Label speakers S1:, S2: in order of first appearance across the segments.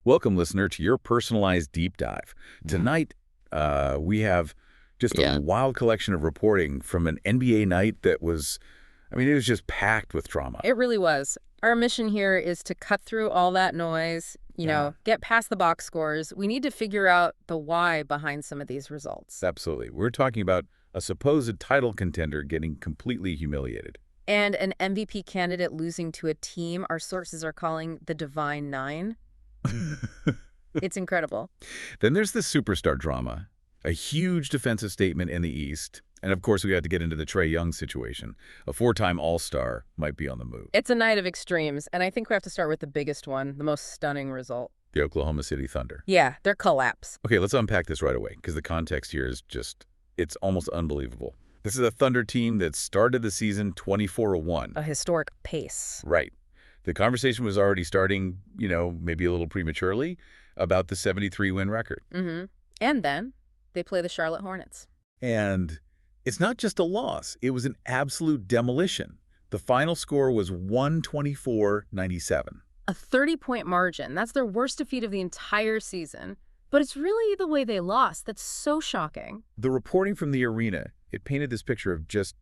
S1: Welcome, listener, to your personalized deep dive. Tonight, we have just a wild collection of reporting from an NBA night that was, it was just packed with drama.
S2: It really was. Our mission here is to cut through all that noise, get past the box scores. We need to figure out the why behind some of these results.
S1: Absolutely. We're talking about a supposed title contender getting completely humiliated.
S2: And an MVP candidate losing to a team our sources are calling the Divine Nine. It's incredible.
S1: Then there's the superstar drama, a huge defensive statement in the East. And of course, we had to get into the Trae Young situation. A four-time All-Star might be on the move.
S2: It's a night of extremes, and I think we have to start with the biggest one, the most stunning result.
S1: The Oklahoma City Thunder.
S2: Yeah, their collapse.
S1: Okay, let's unpack this right away, because the context here is it's almost unbelievable. This is a Thunder team that started the season 24-1.
S2: A historic pace.
S1: Right. The conversation was already starting, maybe a little prematurely, about the 73-win record.
S2: And then they play the Charlotte Hornets.
S1: And it's not just a loss. It was an absolute demolition. The final score was 124-97.
S2: A 30-point margin. That's their worst defeat of the entire season. But it's really the way they lost that's so shocking.
S1: The reporting from the arena, it painted this picture of just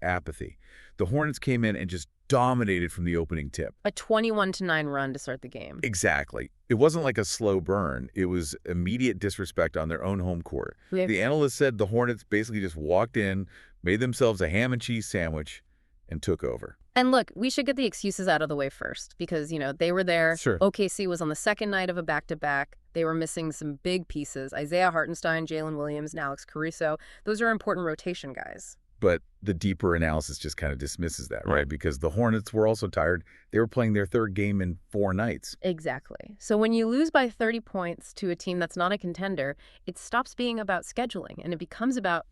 S1: apathy. The Hornets came in and just dominated from the opening tip.
S2: A 21-9 run to start the game.
S1: Exactly. It wasn't like a slow burn. It was immediate disrespect on their own home court. The analyst said the Hornets basically just walked in, made themselves a ham and cheese sandwich, and took over.
S2: And look, we should get the excuses out of the way first because, they were there.
S1: Sure.
S2: OKC was on the second night of a back-to-back. They were missing some big pieces. Isaiah Hartenstein, Jaylen Williams, and Alex Caruso. Those are important rotation guys.
S1: But the deeper analysis just kind of dismisses that, right? Because the Hornets were also tired. They were playing their third game in 4 nights.
S2: Exactly. So when you lose by 30 points to a team that's not a contender, it stops being about scheduling and it becomes about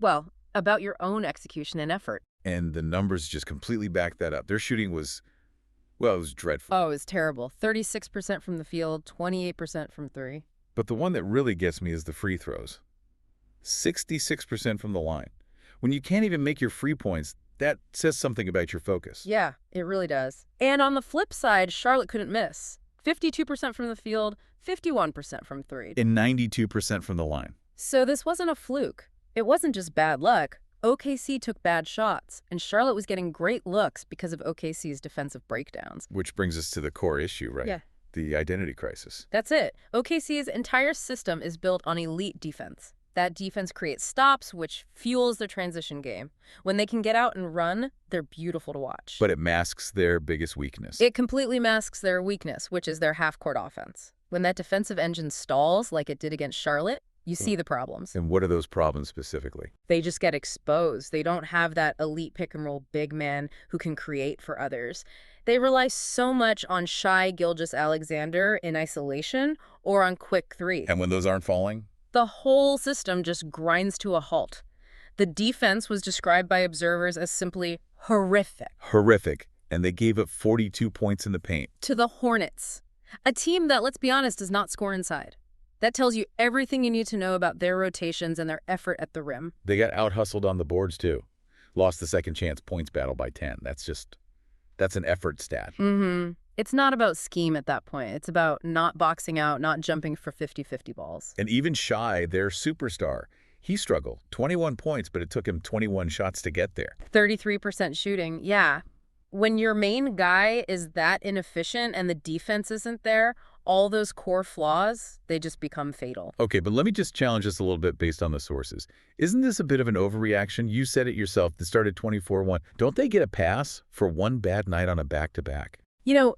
S2: your own execution and effort.
S1: And the numbers just completely back that up. Their shooting was, it was dreadful.
S2: Oh, it was terrible. 36% from the field, 28% from 3.
S1: But the one that really gets me is the free throws. 66% from the line. When you can't even make your free points, that says something about your focus.
S2: Yeah, it really does. And on the flip side, Charlotte couldn't miss. 52% from the field, 51% from 3.
S1: And 92% from the line.
S2: So this wasn't a fluke. It wasn't just bad luck. OKC took bad shots, and Charlotte was getting great looks because of OKC's defensive breakdowns.
S1: Which brings us to the core issue, right?
S2: Yeah.
S1: The identity crisis.
S2: That's it. OKC's entire system is built on elite defense. That defense creates stops, which fuels their transition game. When they can get out and run, they're beautiful to watch.
S1: But it masks their biggest weakness.
S2: It completely masks their weakness, which is their half-court offense. When that defensive engine stalls, like it did against Charlotte, you see the problems.
S1: And what are those problems specifically?
S2: They just get exposed. They don't have that elite pick-and-roll big man who can create for others. They rely so much on Shai Gilgeous-Alexander in isolation or on quick threes.
S1: And when those aren't falling?
S2: The whole system just grinds to a halt. The defense was described by observers as simply horrific.
S1: Horrific. And they gave up 42 points in the paint.
S2: To the Hornets, a team that, let's be honest, does not score inside. That tells you everything you need to know about their rotations and their effort at the rim.
S1: They got out-hustled on the boards, too. Lost the second chance points battle by 10. That's an effort stat.
S2: It's not about scheme at that point. It's about not boxing out, not jumping for 50-50 balls.
S1: And even Shai, their superstar, he struggled. 21 points, but it took him 21 shots to get there.
S2: 33% shooting, yeah. When your main guy is that inefficient and the defense isn't there, all those core flaws, they just become fatal.
S1: Okay, but let me just challenge this a little bit based on the sources. Isn't this a bit of an overreaction? You said it yourself. They started 24-1. Don't they get a pass for one bad night on a back-to-back?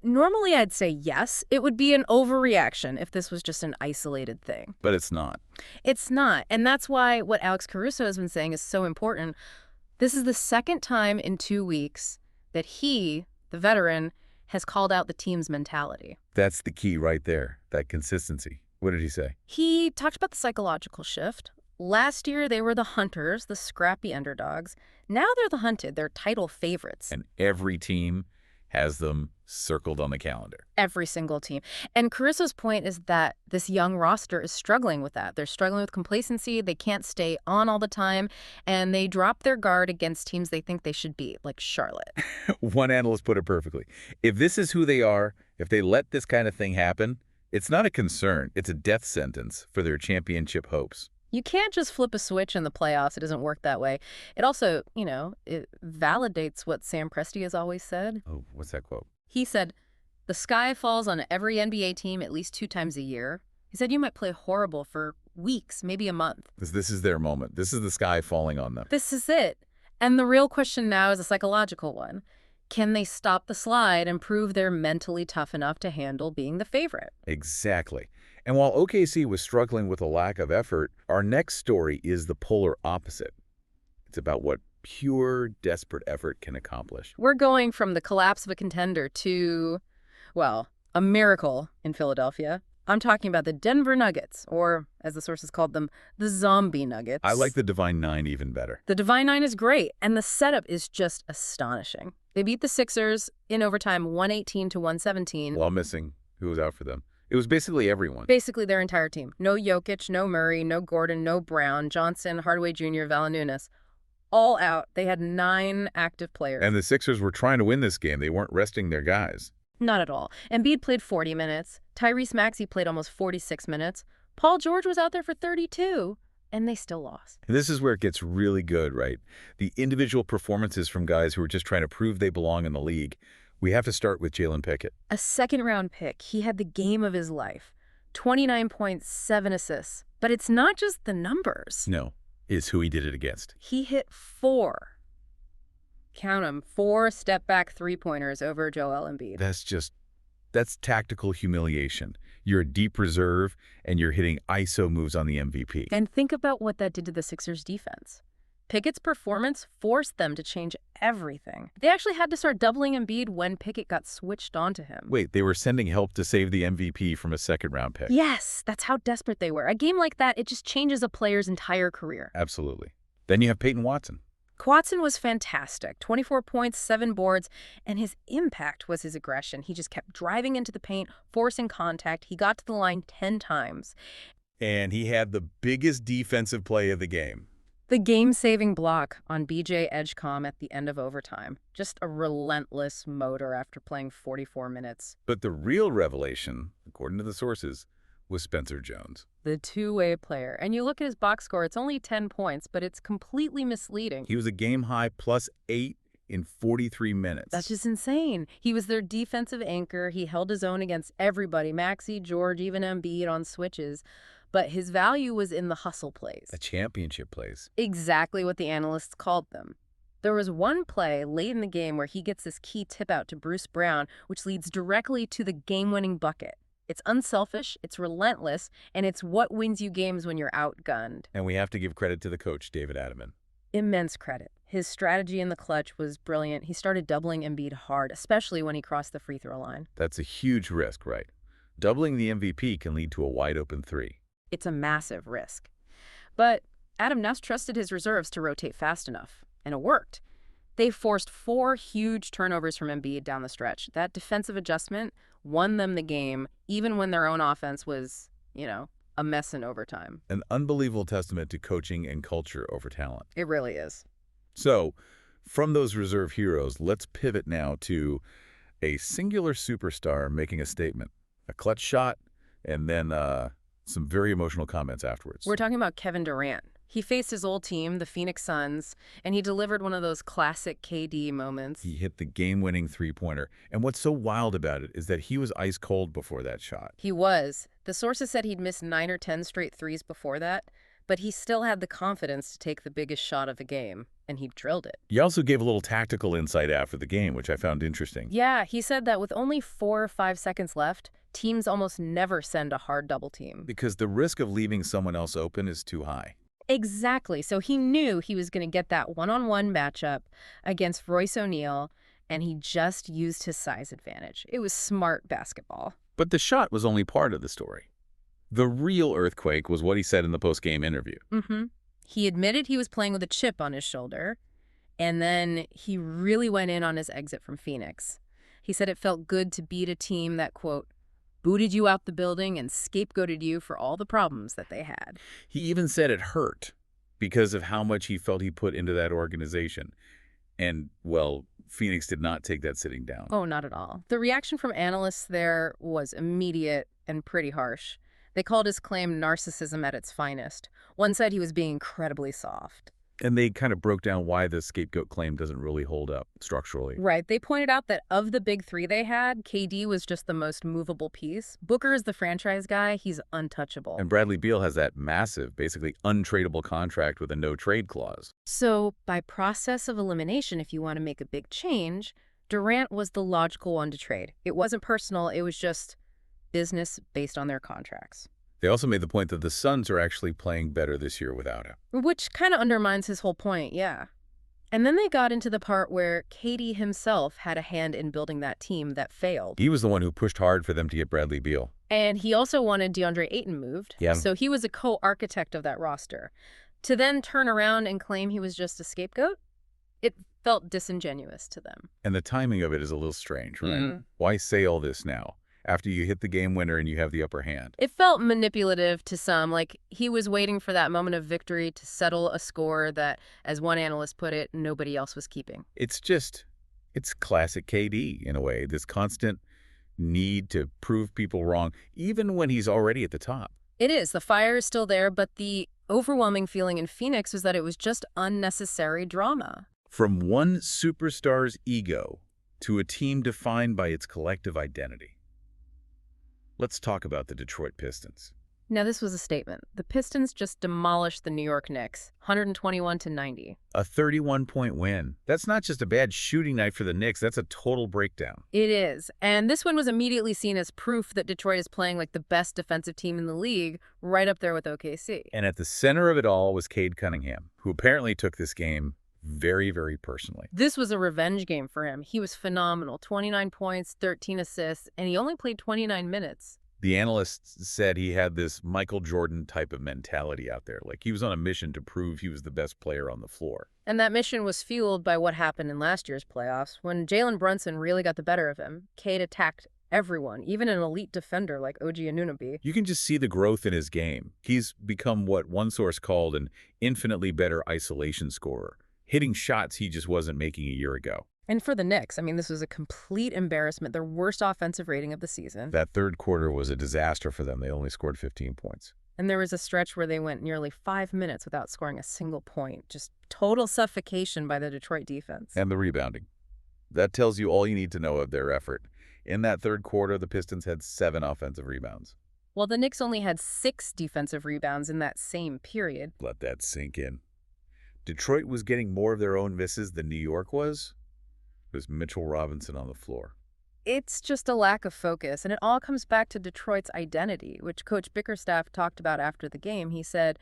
S2: Normally I'd say yes. It would be an overreaction if this was just an isolated thing.
S1: But it's not.
S2: It's not. And that's why what Alex Caruso has been saying is so important. This is the second time in 2 weeks that he, the veteran, has called out the team's mentality.
S1: That's the key right there, that consistency. What did he say?
S2: He talked about the psychological shift. Last year, they were the hunters, the scrappy underdogs. Now they're the hunted. They're title favorites.
S1: And every team has them circled on the calendar.
S2: Every single team. And Caruso's point is that this young roster is struggling with that. They're struggling with complacency. They can't stay on all the time. And they drop their guard against teams they think they should beat, like Charlotte.
S1: One analyst put it perfectly. If this is who they are, if they let this kind of thing happen, It's not a concern. It's a death sentence for their championship hopes.
S2: You can't just flip a switch in the playoffs. It doesn't work that way. It also, it validates what Sam Presti has always said.
S1: Oh, what's that quote?
S2: He said, "The sky falls on every NBA team at least 2 times a year." He said you might play horrible for weeks, maybe a month.
S1: This is their moment. This is the sky falling on them.
S2: This is it. And the real question now is a psychological one. Can they stop the slide and prove they're mentally tough enough to handle being the favorite?
S1: Exactly. And while OKC was struggling with a lack of effort, our next story is the polar opposite. It's about what pure, desperate effort can accomplish.
S2: We're going from the collapse of a contender to, well, a miracle in Philadelphia. I'm talking about the Denver Nuggets, or as the sources called them, the Zombie Nuggets.
S1: I like the Divine Nine even better.
S2: The Divine Nine is great, and the setup is just astonishing. They beat the Sixers in overtime 118 to 117.
S1: While missing who was out for them. It was basically everyone.
S2: Basically their entire team. No Jokic, no Murray, no Gordon, no Brown, Johnson, Hardaway Jr., Valanciunas. All out. They had 9 active players.
S1: And the Sixers were trying to win this game. They weren't resting their guys.
S2: Not at all. Embiid played 40 minutes. Tyrese Maxey played almost 46 minutes. Paul George was out there for 32, and they still lost.
S1: And this is where it gets really good, right? The individual performances from guys who are just trying to prove they belong in the league. We have to start with Jaylen Pickett.
S2: A second-round pick. He had the game of his life. 29.7 assists. But it's not just the numbers.
S1: No, it's who he did it against.
S2: He hit 4. Count them, 4 step-back three-pointers over Joel Embiid.
S1: That's tactical humiliation. You're a deep reserve, and you're hitting ISO moves on the MVP.
S2: And think about what that did to the Sixers' defense. Pickett's performance forced them to change everything. They actually had to start doubling Embiid when Pickett got switched onto him.
S1: Wait, they were sending help to save the MVP from a second-round pick?
S2: Yes, that's how desperate they were. A game like that, it just changes a player's entire career.
S1: Absolutely. Then you have Peyton Watson.
S2: Watson was fantastic. 24 points, 7 boards, and his impact was his aggression. He just kept driving into the paint, forcing contact. He got to the line 10 times.
S1: And he had the biggest defensive play of the game.
S2: The game-saving block on B.J. Edgecombe at the end of overtime. Just a relentless motor after playing 44 minutes.
S1: But the real revelation, according to the sources, was Spencer Jones.
S2: The two-way player. And you look at his box score, it's only 10 points, but it's completely misleading.
S1: He was a game-high +8 in 43 minutes.
S2: That's just insane. He was their defensive anchor. He held his own against everybody, Maxey, George, even Embiid on switches. But his value was in the hustle plays.
S1: The championship plays.
S2: Exactly what the analysts called them. There was one play late in the game where he gets this key tip out to Bruce Brown, which leads directly to the game-winning bucket. It's unselfish, it's relentless, and it's what wins you games when you're outgunned.
S1: And we have to give credit to the coach, David Ademan.
S2: Immense credit. His strategy in the clutch was brilliant. He started doubling Embiid hard, especially when he crossed the free throw line.
S1: That's a huge risk, right? Doubling the MVP can lead to a wide-open 3.
S2: It's a massive risk. But Adam Nuss trusted his reserves to rotate fast enough, and it worked. They forced 4 huge turnovers from Embiid down the stretch. That defensive adjustment won them the game, even when their own offense was, a mess in overtime.
S1: An unbelievable testament to coaching and culture over talent.
S2: It really is.
S1: So, from those reserve heroes, let's pivot now to a singular superstar making a statement. A clutch shot, and then some very emotional comments afterwards.
S2: We're talking about Kevin Durant. He faced his old team, the Phoenix Suns, and he delivered one of those classic KD moments.
S1: He hit the game-winning three-pointer. And what's so wild about it is that he was ice cold before that shot.
S2: He was. The sources said he'd missed 9 or 10 straight threes before that, but he still had the confidence to take the biggest shot of the game, and he drilled it.
S1: He also gave a little tactical insight after the game, which I found interesting.
S2: Yeah, he said that with only 4 or 5 seconds left, teams almost never send a hard double team.
S1: Because the risk of leaving someone else open is too high.
S2: Exactly. So he knew he was going to get that one-on-one matchup against Royce O'Neal, and he just used his size advantage. It was smart basketball.
S1: But the shot was only part of the story. The real earthquake was what he said in the postgame interview.
S2: He admitted he was playing with a chip on his shoulder, and then he really went in on his exit from Phoenix. He said it felt good to beat a team that, quote, booted you out the building and scapegoated you for all the problems that they had.
S1: He even said it hurt because of how much he felt he put into that organization. And, well, Phoenix did not take that sitting down.
S2: Oh, not at all. The reaction from analysts there was immediate. and pretty harsh. They called his claim narcissism at its finest. One said he was being incredibly soft.
S1: And they kind of broke down why the scapegoat claim doesn't really hold up structurally.
S2: Right. They pointed out that of the big three they had, KD was just the most movable piece. Booker is the franchise guy. He's untouchable.
S1: And Bradley Beal has that massive, basically untradeable contract with a no-trade clause.
S2: So by process of elimination, if you want to make a big change, Durant was the logical one to trade. It wasn't personal. It was just business based on their contracts.
S1: They also made the point that the Suns are actually playing better this year without him.
S2: Which kind of undermines his whole point, yeah. And then they got into the part where KD himself had a hand in building that team that failed.
S1: He was the one who pushed hard for them to get Bradley Beal.
S2: And he also wanted DeAndre Ayton moved.
S1: Yeah.
S2: So he was a co-architect of that roster. To then turn around and claim he was just a scapegoat, it felt disingenuous to them.
S1: And the timing of it is a little strange, right?
S2: Mm-hmm.
S1: Why say all this now, after you hit the game winner and you have the upper hand?
S2: It felt manipulative to some, like he was waiting for that moment of victory to settle a score that, as one analyst put it, nobody else was keeping.
S1: It's classic KD in a way, this constant need to prove people wrong, even when he's already at the top.
S2: It is. The fire is still there, but the overwhelming feeling in Phoenix was that it was just unnecessary drama.
S1: From one superstar's ego to a team defined by its collective identity. Let's talk about the Detroit Pistons.
S2: Now, this was a statement. The Pistons just demolished the New York Knicks, 121-90.
S1: A 31-point win. That's not just a bad shooting night for the Knicks, that's a total breakdown.
S2: It is. And this one was immediately seen as proof that Detroit is playing like the best defensive team in the league, right up there with OKC.
S1: And at the center of it all was Cade Cunningham, who apparently took this game very, very personally.
S2: This was a revenge game for him. He was phenomenal. 29 points, 13 assists, and he only played 29 minutes.
S1: The analysts said he had this Michael Jordan type of mentality out there. Like he was on a mission to prove he was the best player on the floor.
S2: And that mission was fueled by what happened in last year's playoffs. When Jaylen Brunson really got the better of him, Cade attacked everyone, even an elite defender like OG Anunoby.
S1: You can just see the growth in his game. He's become what one source called an infinitely better isolation scorer, hitting shots he just wasn't making a year ago.
S2: And for the Knicks, I mean, this was a complete embarrassment, their worst offensive rating of the season.
S1: That third quarter was a disaster for them. They only scored 15 points.
S2: And there was a stretch where they went nearly 5 minutes without scoring a single point. Just total suffocation by the Detroit defense.
S1: And the rebounding. That tells you all you need to know of their effort. In that third quarter, the Pistons had 7 offensive rebounds.
S2: While the Knicks only had 6 defensive rebounds in that same period.
S1: Let that sink in. Detroit was getting more of their own misses than New York was. It was Mitchell Robinson on the floor.
S2: It's just a lack of focus, and it all comes back to Detroit's identity, which Coach Bickerstaff talked about after the game. He said,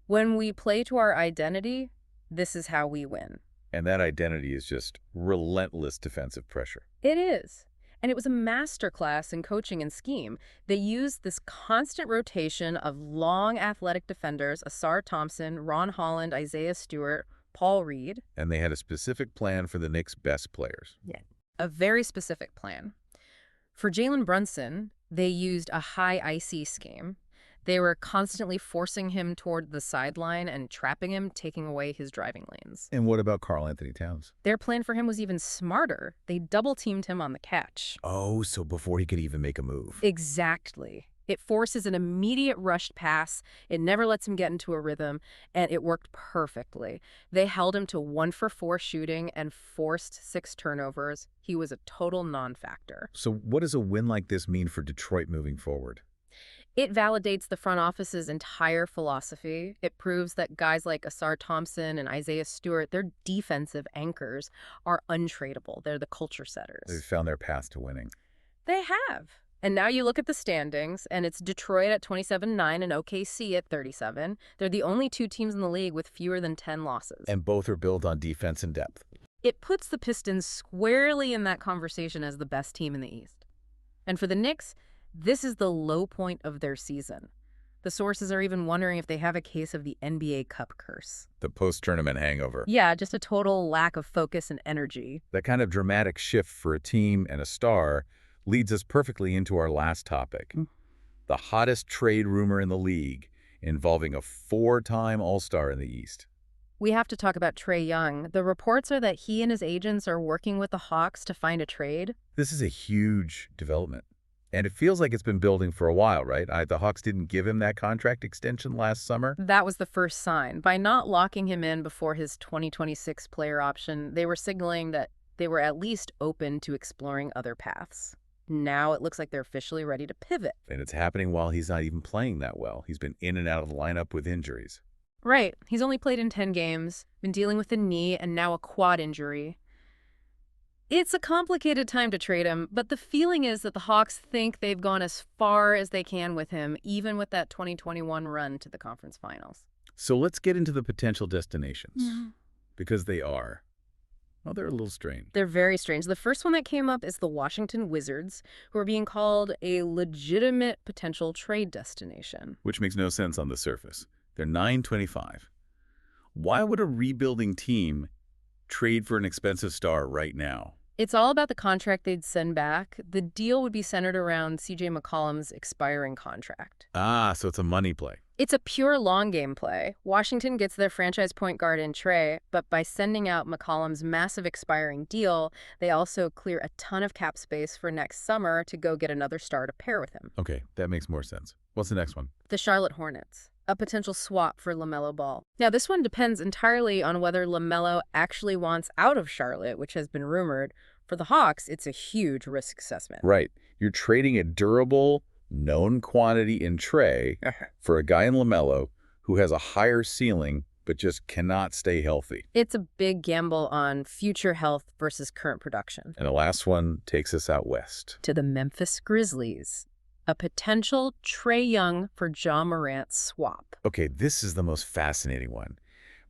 S2: when we play to our identity, this is how we win.
S1: And that identity is just relentless defensive pressure.
S2: It is. And it was a masterclass in coaching and scheme. They used this constant rotation of long athletic defenders, Asar Thompson, Ron Holland, Isaiah Stewart, Paul Reed.
S1: And they had a specific plan for the Knicks' best players.
S2: Yeah. A very specific plan. For Jaylen Brunson, they used a high IC scheme. They were constantly forcing him toward the sideline and trapping him, taking away his driving lanes.
S1: And what about Karl Anthony Towns?
S2: Their plan for him was even smarter. They double-teamed him on the catch.
S1: Oh, so before he could even make a move.
S2: Exactly. It forces an immediate rushed pass. It never lets him get into a rhythm, and it worked perfectly. They held him to 1 for 4 shooting and forced 6 turnovers. He was a total non-factor.
S1: So what does a win like this mean for Detroit moving forward?
S2: It validates the front office's entire philosophy. It proves that guys like Asar Thompson and Isaiah Stewart, their defensive anchors, are untradeable. They're the culture setters.
S1: They've found their path to winning.
S2: They have. And now you look at the standings, and it's Detroit at 27-9 and OKC at 37. They're the only 2 teams in the league with fewer than 10 losses.
S1: And both are built on defense and depth.
S2: It puts the Pistons squarely in that conversation as the best team in the East. And for the Knicks, this is the low point of their season. The sources are even wondering if they have a case of the NBA Cup curse.
S1: The post-tournament hangover.
S2: Yeah, just a total lack of focus and energy.
S1: That kind of dramatic shift for a team and a star leads us perfectly into our last topic. The hottest trade rumor in the league involving a 4-time All-Star in the East.
S2: We have to talk about Trae Young. The reports are that he and his agents are working with the Hawks to find a trade.
S1: This is a huge development. And it feels like it's been building for a while, right? The Hawks didn't give him that contract extension last summer.
S2: That was the first sign. By not locking him in before his 2026 player option, they were signaling that they were at least open to exploring other paths. Now it looks like they're officially ready to pivot.
S1: And it's happening while he's not even playing that well. He's been in and out of the lineup with injuries.
S2: Right. He's only played in 10 games, been dealing with a knee and now a quad injury. It's a complicated time to trade him, but the feeling is that the Hawks think they've gone as far as they can with him, even with that 2021 run to the conference finals.
S1: So let's get into the potential destinations.
S2: Yeah.
S1: Because they are. Well, they're a little strange.
S2: They're very strange. The first one that came up is the Washington Wizards, who are being called a legitimate potential trade destination.
S1: Which makes no sense on the surface. They're 9-25. Why would a rebuilding team trade for an expensive star right now?
S2: It's all about the contract they'd send back. The deal would be centered around C.J. McCollum's expiring contract.
S1: So it's a money play.
S2: It's a pure long game play. Washington gets their franchise point guard in Trey, but by sending out McCollum's massive expiring deal, they also clear a ton of cap space for next summer to go get another star to pair with him.
S1: Okay, that makes more sense. What's the next one?
S2: The Charlotte Hornets. A potential swap for LaMelo Ball. Now, this one depends entirely on whether LaMelo actually wants out of Charlotte, which has been rumored. For the Hawks, it's a huge risk assessment.
S1: Right. You're trading a durable, known quantity in Trey for a guy in LaMelo who has a higher ceiling but just cannot stay healthy.
S2: It's a big gamble on future health versus current production.
S1: And the last one takes us out west.
S2: To the Memphis Grizzlies. A potential Trae Young for Ja Morant swap.
S1: Okay, this is the most fascinating one.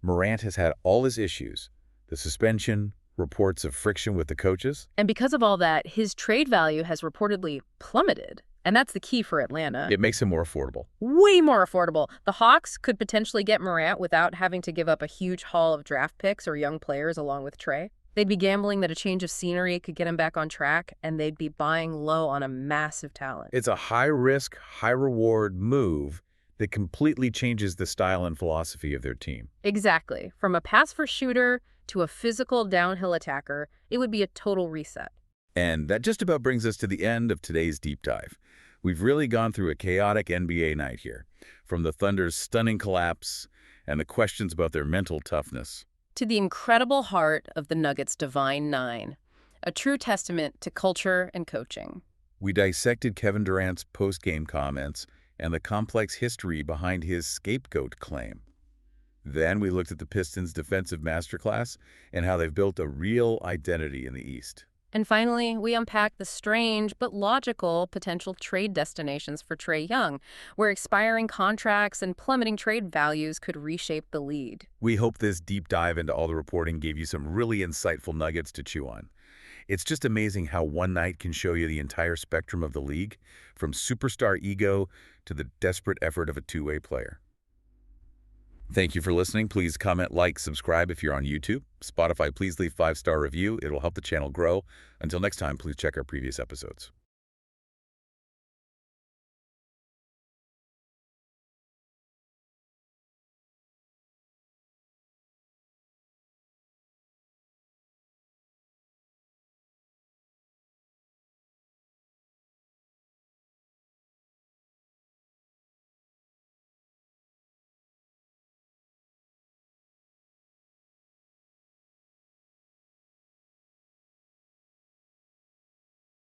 S1: Morant has had all his issues. The suspension, reports of friction with the coaches.
S2: And because of all that, his trade value has reportedly plummeted. And that's the key for Atlanta.
S1: It makes him more affordable.
S2: Way more affordable. The Hawks could potentially get Morant without having to give up a huge haul of draft picks or young players along with Trae. They'd be gambling that a change of scenery could get him back on track, and they'd be buying low on a massive talent.
S1: It's a high-risk, high-reward move that completely changes the style and philosophy of their team.
S2: Exactly. From a pass-first shooter to a physical downhill attacker, it would be a total reset.
S1: And that just about brings us to the end of today's deep dive. We've really gone through a chaotic NBA night here, from the Thunder's stunning collapse and the questions about their mental toughness,
S2: to the incredible heart of the Nuggets' Divine Nine, a true testament to culture and coaching.
S1: We dissected Kevin Durant's post-game comments and the complex history behind his scapegoat claim. Then we looked at the Pistons' defensive masterclass and how they've built a real identity in the East.
S2: And finally, we unpacked the strange but logical potential trade destinations for Trae Young, where expiring contracts and plummeting trade values could reshape the league.
S1: We hope this deep dive into all the reporting gave you some really insightful nuggets to chew on. It's just amazing how one night can show you the entire spectrum of the league, from superstar ego to the desperate effort of a two-way player. Thank you for listening. Please comment, like, subscribe if you're on YouTube. Spotify, please leave 5-star review. It will help the channel grow. Until next time, please check our previous episodes.